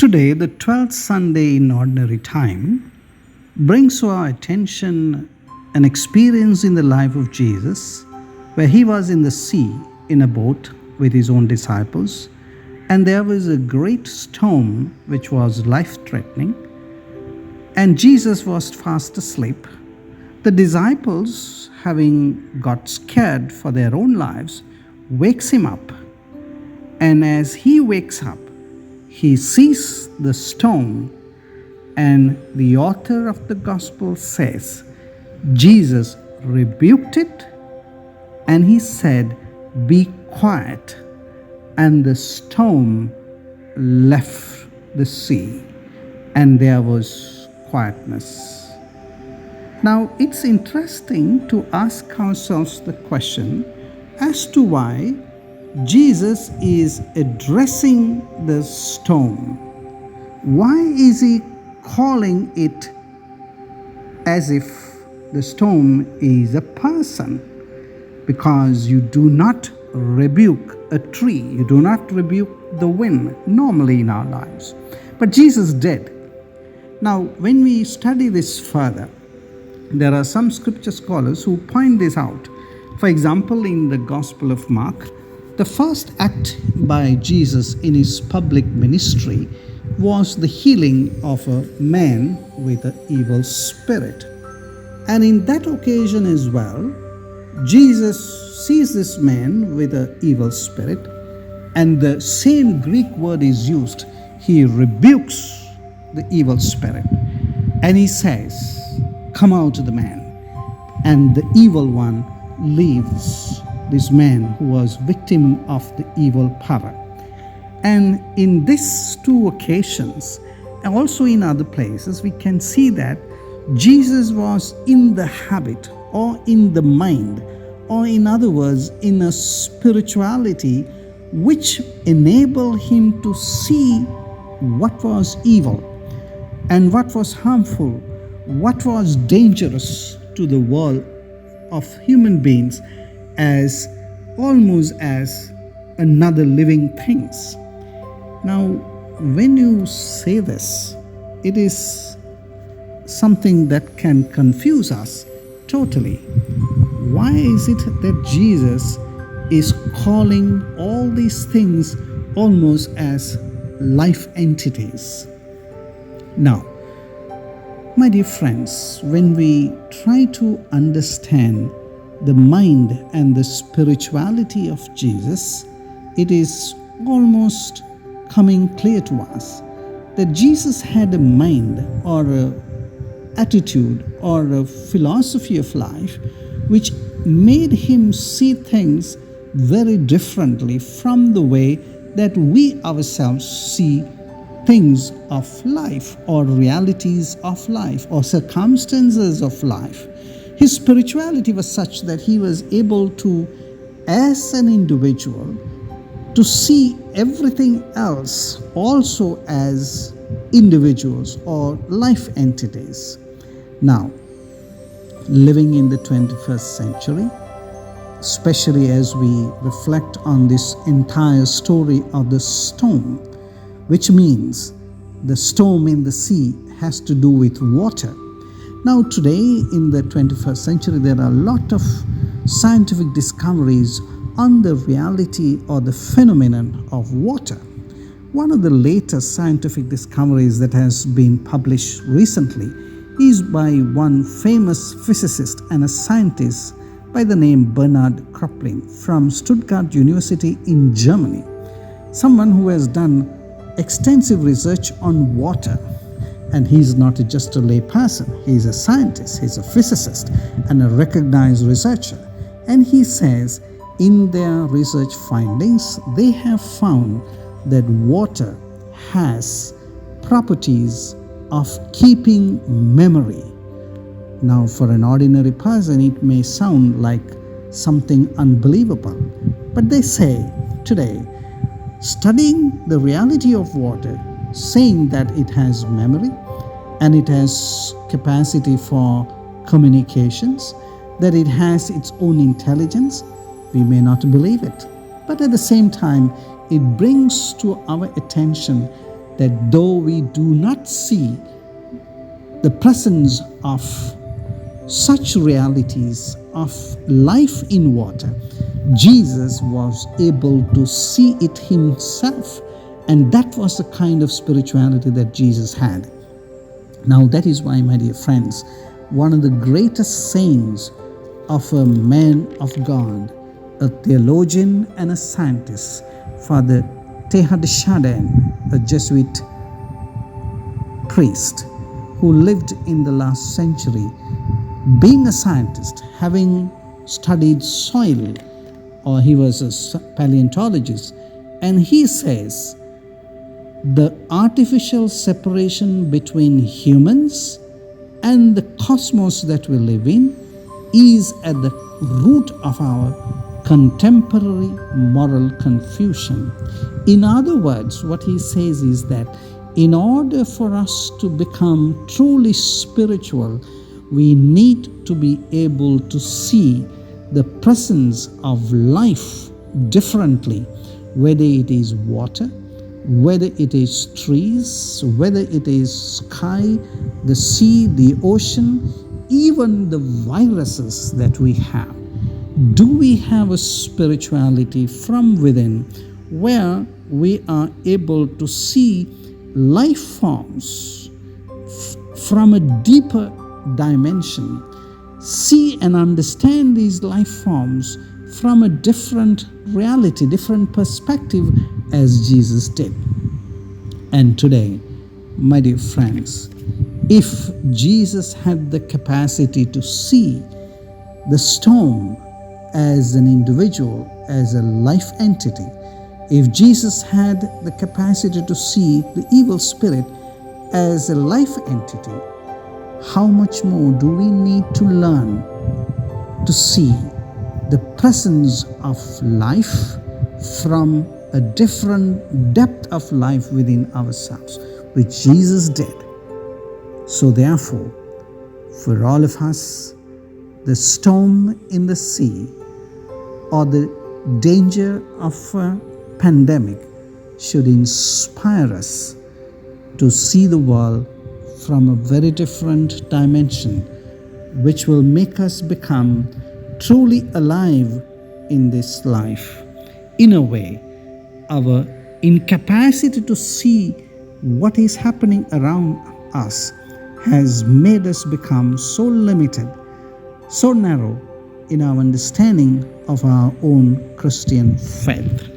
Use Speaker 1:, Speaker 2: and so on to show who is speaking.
Speaker 1: Today, the 12th Sunday in Ordinary Time brings to our attention an experience in the life of Jesus where he was in the sea in a boat with his own disciples, and there was a great storm which was life-threatening, and Jesus was fast asleep. The disciples, having got scared for their own lives, wakes him up, and as he wakes up, he sees the storm, and the author of the gospel says, Jesus rebuked it and he said, "Be quiet," and the storm left the sea and there was quietness. Now, it's interesting to ask ourselves the question as to why Jesus is addressing the storm. Why is he calling it as if the storm is a person? Because you do not rebuke a tree, you do not rebuke the wind normally in our lives. But Jesus did. Now, when we study this further, there are some scripture scholars who point this out. For example, in the Gospel of Mark, the first act by Jesus in his public ministry was the healing of a man with an evil spirit. And in that occasion as well, Jesus sees this man with an evil spirit, and the same Greek word is used. He rebukes the evil spirit and he says, "Come out of the man." And the evil one leaves this man who was victim of the evil power. And in these two occasions, and also in other places, we can see that Jesus was in the habit or in the mind, or in other words, in a spirituality which enabled him to see what was evil and what was harmful, what was dangerous to the world of human beings as almost as another living things. Now, when you say this, it is something that can confuse us totally. Why is it that Jesus is calling all these things almost as life entities? Now, my dear friends, when we try to understand the mind and the spirituality of Jesus, it is almost coming clear to us that Jesus had a mind or an attitude or a philosophy of life which made him see things very differently from the way that we ourselves see things of life or realities of life or circumstances of life. His spirituality was such that he was able to, as an individual, to see everything else also as individuals or life entities. Now, living in the 21st century, especially as we reflect on this entire story of the storm, which means the storm in the sea has to do with water. Now, today in the 21st century, there are a lot of scientific discoveries on the reality or the phenomenon of water. One of the latest scientific discoveries that has been published recently is by one famous physicist and a scientist by the name Bernhard Kröpling from Stuttgart University in Germany. Someone who has done extensive research on water. And he's not just a lay person, he's a scientist, he's a physicist and a recognized researcher. And he says in their research findings, they have found that water has properties of keeping memory. Now, for an ordinary person, it may sound like something unbelievable. But they say today, studying the reality of water, saying that it has memory and it has capacity for communications, that it has its own intelligence, we may not believe it. But at the same time, it brings to our attention that though we do not see the presence of such realities of life in water, Jesus was able to see it himself, and that was the kind of spirituality that Jesus had. Now that is why, my dear friends, one of the greatest sayings of a man of God, a theologian and a scientist, Father Teilhard de Chardin, a Jesuit priest who lived in the last century, being a scientist, having studied soil, or he was a paleontologist, and he says the artificial separation between humans and the cosmos that we live in is at the root of our contemporary moral confusion. In other words, what he says is that in order for us to become truly spiritual, we need to be able to see the presence of life differently, whether it is water, whether it is trees, whether it is sky, the sea, the ocean, even the viruses that we have. Do we have a spirituality from within where we are able to see life forms from a deeper dimension, see and understand these life forms from a different reality, different perspective, as Jesus did? And today, my dear friends, if Jesus had the capacity to see the storm as an individual, as a life entity, if Jesus had the capacity to see the evil spirit as a life entity, how much more do we need to learn to see the presence of life from a different depth of life within ourselves, which Jesus did? So therefore, for all of us, the storm in the sea or the danger of a pandemic should inspire us to see the world from a very different dimension, which will make us become truly alive in this life. In a way, our incapacity to see what is happening around us has made us become so limited, so narrow in our understanding of our own Christian faith.